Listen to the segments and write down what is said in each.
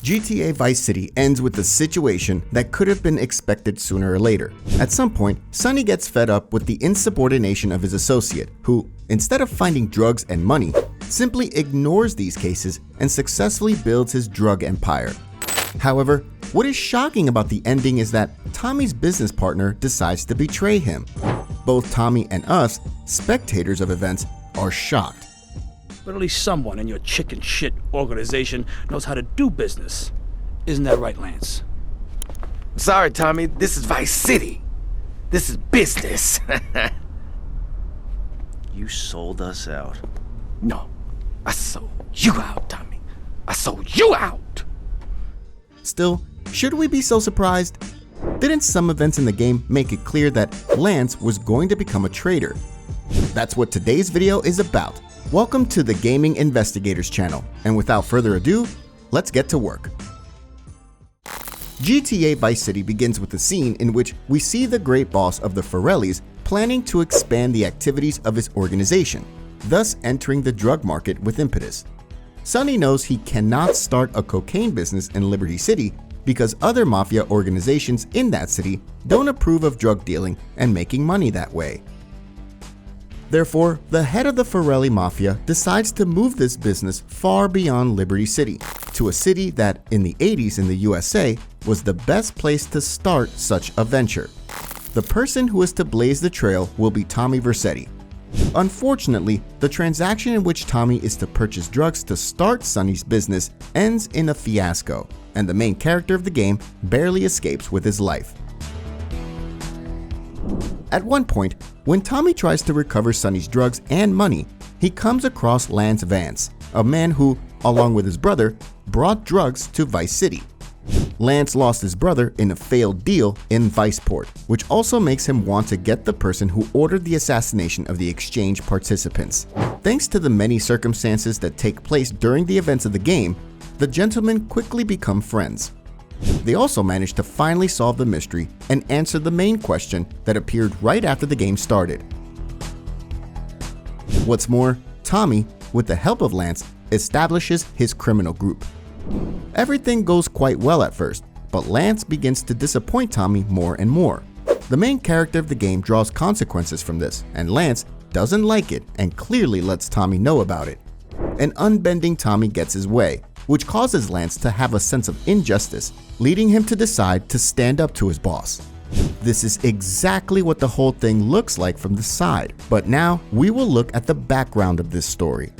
GTA Vice City ends with a situation that could have been expected sooner or later. At some point, Sonny gets fed up with the insubordination of his associate, who, instead of finding drugs and money, simply ignores these cases and successfully builds his drug empire. However, what is shocking about the ending is that Tommy's business partner decides to betray him. Both Tommy and us, spectators of events, are shocked. But at least someone in your chicken shit organization knows how to do business. Isn't that right, Lance? Sorry, Tommy, this is Vice City. This is business. You sold us out. No, I sold you out, Tommy. I sold you out. Still, should we be so surprised? Didn't some events in the game make it clear that Lance was going to become a traitor? That's what today's video is about. Welcome to the Gaming Investigators channel, and without further ado, let's get to work. GTA Vice City begins with a scene in which we see the great boss of the Forellis planning to expand the activities of his organization, thus entering the drug market with impetus. Sonny knows he cannot start a cocaine business in Liberty City because other mafia organizations in that city don't approve of drug dealing and making money that way. Therefore, the head of the Forelli Mafia decides to move this business far beyond Liberty City, to a city that, in the 80s in the USA, was the best place to start such a venture. The person who is to blaze the trail will be Tommy Vercetti. Unfortunately, the transaction in which Tommy is to purchase drugs to start Sonny's business ends in a fiasco, and the main character of the game barely escapes with his life. At one point, when Tommy tries to recover Sonny's drugs and money, he comes across Lance Vance, a man who, along with his brother, brought drugs to Vice City. Lance lost his brother in a failed deal in Viceport, which also makes him want to get the person who ordered the assassination of the exchange participants. Thanks to the many circumstances that take place during the events of the game, the gentlemen quickly become friends. They also managed to finally solve the mystery and answer the main question that appeared right after the game started. What's more, Tommy, with the help of Lance, establishes his criminal group. Everything goes quite well at first, but Lance begins to disappoint Tommy more and more. The main character of the game draws consequences from this, and Lance doesn't like it and clearly lets Tommy know about it. An unbending Tommy gets his way, which causes Lance to have a sense of injustice, leading him to decide to stand up to his boss. This is exactly what the whole thing looks like from the side, but now we will look at the background of this story.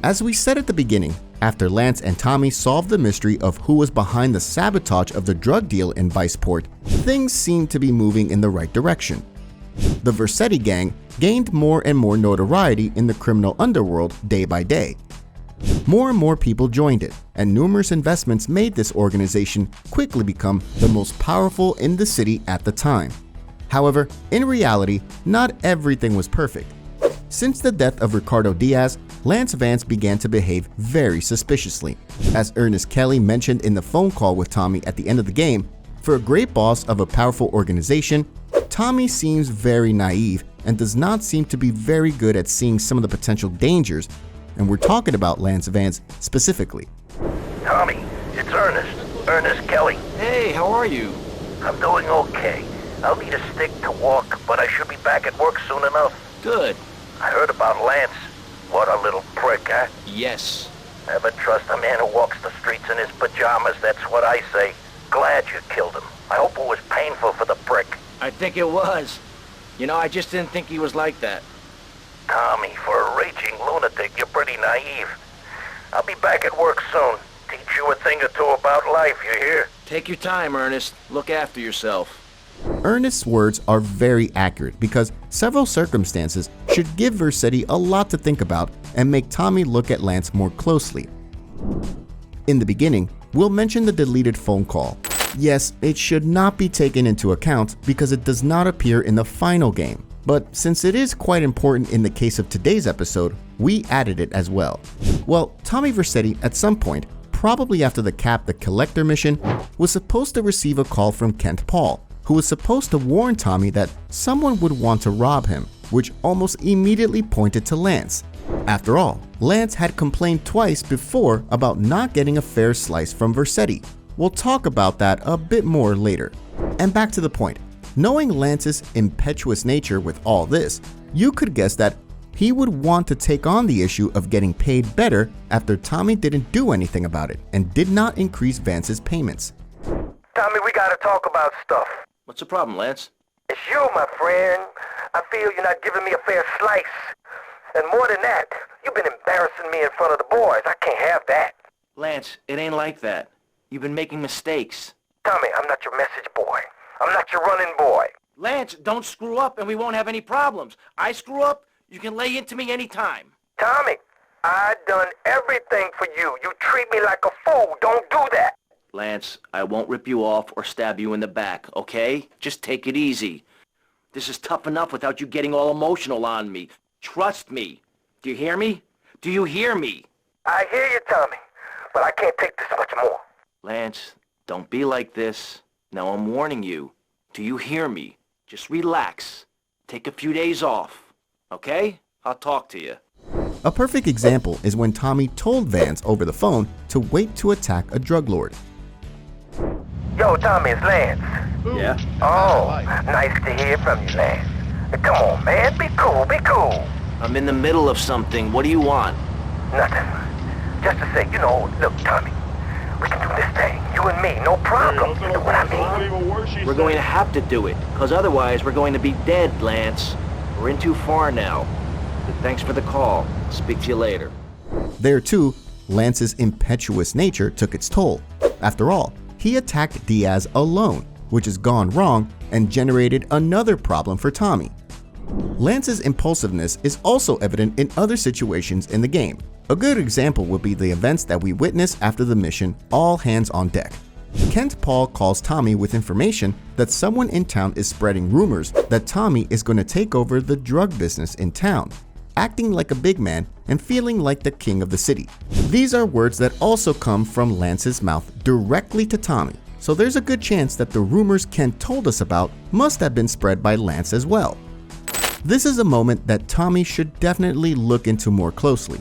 As we said at the beginning, after Lance and Tommy solved the mystery of who was behind the sabotage of the drug deal in Viceport, things seemed to be moving in the right direction. The Vercetti gang gained more and more notoriety in the criminal underworld day by day. More and more people joined it, and numerous investments made this organization quickly become the most powerful in the city at the time. However, in reality, not everything was perfect. Since the death of Ricardo Diaz, Lance Vance began to behave very suspiciously. As Ernest Kelly mentioned in the phone call with Tommy at the end of the game, for a great boss of a powerful organization, Tommy seems very naive and does not seem to be very good at seeing some of the potential dangers, and we're talking about Lance Vance specifically. Tommy, it's Ernest Kelly. Hey, how are you? I'm doing okay. I'll need a stick to walk, but I should be back at work soon enough. Good. I heard about Lance. What a little prick, huh? Yes. Never trust a man who walks the streets in his pajamas, that's what I say. Glad you killed him. I hope it was painful for the prick. I think it was. You know, I just didn't think he was like that. Tommy, for a raging lunatic, you're pretty naive. I'll be back at work soon. Teach you a thing or two about life, you hear? Take your time, Ernest. Look after yourself. Ernest's words are very accurate because several circumstances should give Vercetti a lot to think about and make Tommy look at Lance more closely. In the beginning, we'll mention the deleted phone call. Yes, it should not be taken into account because it does not appear in the final game, but since it is quite important in the case of today's episode, we added it as well. Well, Tommy Vercetti at some point, probably after the Cap the Collector mission, was supposed to receive a call from Kent Paul, who was supposed to warn Tommy that someone would want to rob him. which almost immediately pointed to Lance. After all, Lance had complained twice before about not getting a fair slice from Vercetti. We'll talk about that a bit more later. And back to the point, knowing Lance's impetuous nature with all this, you could guess that he would want to take on the issue of getting paid better after Tommy didn't do anything about it and did not increase Vance's payments. Tommy, we gotta talk about stuff. What's the problem, Lance? It's you, my friend. I feel you're not giving me a fair slice. And more than that, you've been embarrassing me in front of the boys. I can't have that. Lance, it ain't like that. You've been making mistakes. Tommy, I'm not your message boy. I'm not your running boy. Lance, don't screw up and we won't have any problems. I screw up, you can lay into me anytime. Tommy, I done everything for you. You treat me like a fool. Don't do that. Lance, I won't rip you off or stab you in the back, okay? Just take it easy. This is tough enough without you getting all emotional on me. Trust me. Do you hear me? Do you hear me? I hear you, Tommy, but I can't take this much more. Lance, don't be like this. Now I'm warning you. Do you hear me? Just relax. Take a few days off, okay? I'll talk to you. A perfect example is when Tommy told Vance over the phone to wait to attack a drug lord. Yo, Tommy, it's Lance. Yeah? Oh, nice to hear from you, Lance. Come on, man. Be cool, be cool. I'm in the middle of something. What do you want? Nothing. Just to say, look, Tommy, we can do this thing. You and me, no problem. You know what I mean? We're going to have to do it, because otherwise we're going to be dead, Lance. We're in too far now. But thanks for the call. Speak to you later. There too, Lance's impetuous nature took its toll. After all, he attacked Diaz alone, which has gone wrong and generated another problem for Tommy. Lance's impulsiveness is also evident in other situations in the game. A good example would be the events that we witness after the mission All Hands on Deck. Kent Paul calls Tommy with information that someone in town is spreading rumors that Tommy is going to take over the drug business in town, acting like a big man and feeling like the king of the city. These are words that also come from Lance's mouth directly to Tommy, so there's a good chance that the rumors Kent told us about must have been spread by Lance as well. This is a moment that Tommy should definitely look into more closely.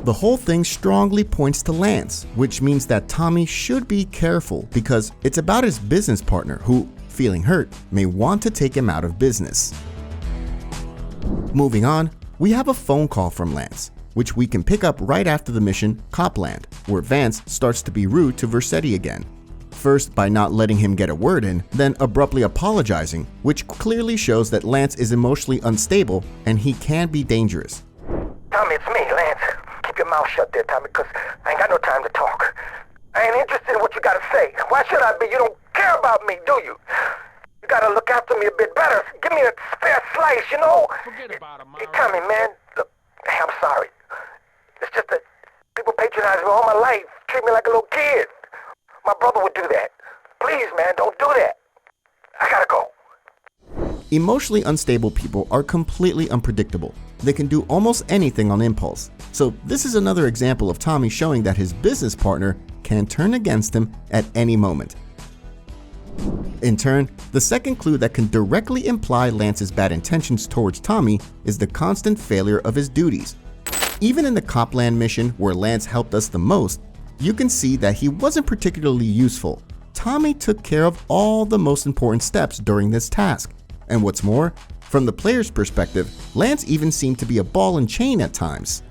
The whole thing strongly points to Lance, which means that Tommy should be careful because it's about his business partner who, feeling hurt, may want to take him out of business. Moving on, we have a phone call from Lance, which we can pick up right after the mission Copland, where Vance starts to be rude to Vercetti again. First by not letting him get a word in, then abruptly apologizing, which clearly shows that Lance is emotionally unstable and he can be dangerous. Tommy, it's me, Lance. Keep your mouth shut there, Tommy, because I ain't got no time to talk. I ain't interested in what you gotta say. Why should I be? You don't care about me, do you? You gotta look after me a bit better. Give me a spare slice, you know? Forget about it, Mom. Hey, Tommy, man. Look, hey, I'm sorry. It's just that people patronize me all my life, treat me like a little kid. My brother would do that. Please, man, don't do that. I gotta go. Emotionally unstable people are completely unpredictable. They can do almost anything on impulse. So this is another example of Tommy showing that his business partner can turn against him at any moment. In turn, the second clue that can directly imply Lance's bad intentions towards Tommy is the constant failure of his duties. Even in the Copland mission where Lance helped us the most, you can see that he wasn't particularly useful. Tommy took care of all the most important steps during this task. And what's more, from the player's perspective, Lance even seemed to be a ball and chain at times.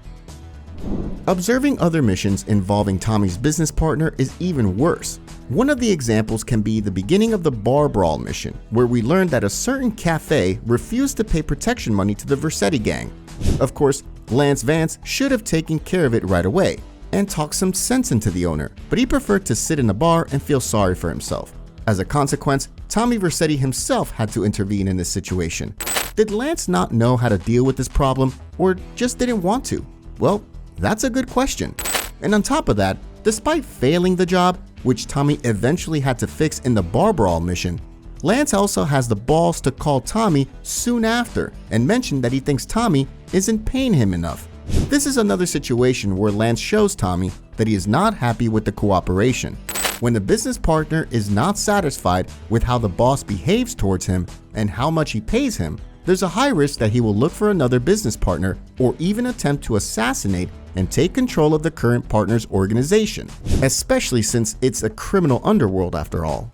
Observing other missions involving Tommy's business partner is even worse. One of the examples can be the beginning of the bar brawl mission, where we learned that a certain cafe refused to pay protection money to the Vercetti gang. Of course, Lance Vance should have taken care of it right away and talked some sense into the owner, but he preferred to sit in a bar and feel sorry for himself. As a consequence, Tommy Vercetti himself had to intervene in this situation. Did Lance not know how to deal with this problem, or just didn't want to? Well, that's a good question. And on top of that, despite failing the job, which Tommy eventually had to fix in the bar brawl mission, Lance also has the balls to call Tommy soon after and mention that he thinks Tommy isn't paying him enough. This is another situation where Lance shows Tommy that he is not happy with the cooperation. When the business partner is not satisfied with how the boss behaves towards him and how much he pays him, there's a high risk that he will look for another business partner or even attempt to assassinate and take control of the current partner's organization, especially since it's a criminal underworld after all.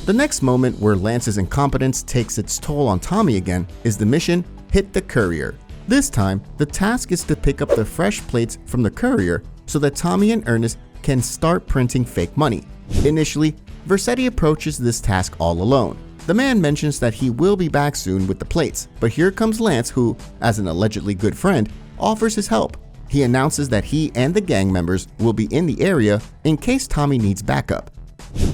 The next moment where Lance's incompetence takes its toll on Tommy again is the mission Hit the Courier. This time, the task is to pick up the fresh plates from the courier so that Tommy and Ernest can start printing fake money. Initially, Vercetti approaches this task all alone. The man mentions that he will be back soon with the plates, but here comes Lance who, as an allegedly good friend, offers his help. He announces that he and the gang members will be in the area in case Tommy needs backup.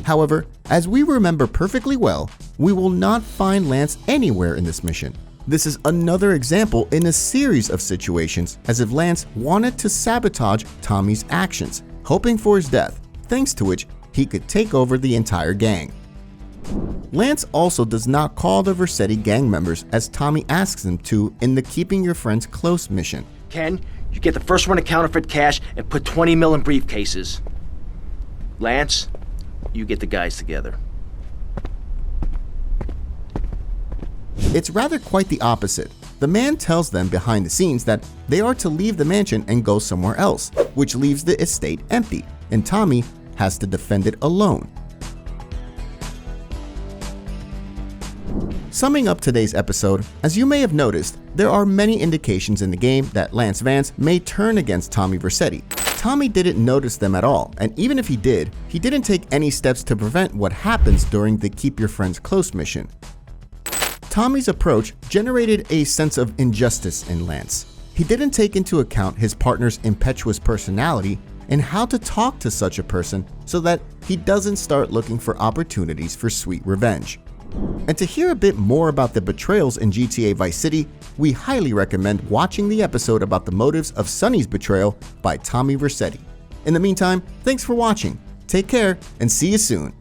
However, as we remember perfectly well, we will not find Lance anywhere in this mission. This is another example in a series of situations as if Lance wanted to sabotage Tommy's actions, hoping for his death, thanks to which he could take over the entire gang. Lance also does not call the Vercetti gang members as Tommy asks him to in the Keeping Your Friends Close mission. Ken, you get the first one to counterfeit cash and put 20 mil in briefcases. Lance, you get the guys together. It's rather quite the opposite. The man tells them behind the scenes that they are to leave the mansion and go somewhere else, which leaves the estate empty, and Tommy has to defend it alone. Summing up today's episode, as you may have noticed, there are many indications in the game that Lance Vance may turn against Tommy Vercetti. Tommy didn't notice them at all, and even if he didn't take any steps to prevent what happens during the Keep Your Friends Close mission. Tommy's approach generated a sense of injustice in Lance. He didn't take into account his partner's impetuous personality and how to talk to such a person so that he doesn't start looking for opportunities for sweet revenge. And to hear a bit more about the betrayals in GTA Vice City, we highly recommend watching the episode about the motives of Sonny's betrayal by Tommy Vercetti. In the meantime, thanks for watching, take care, and see you soon.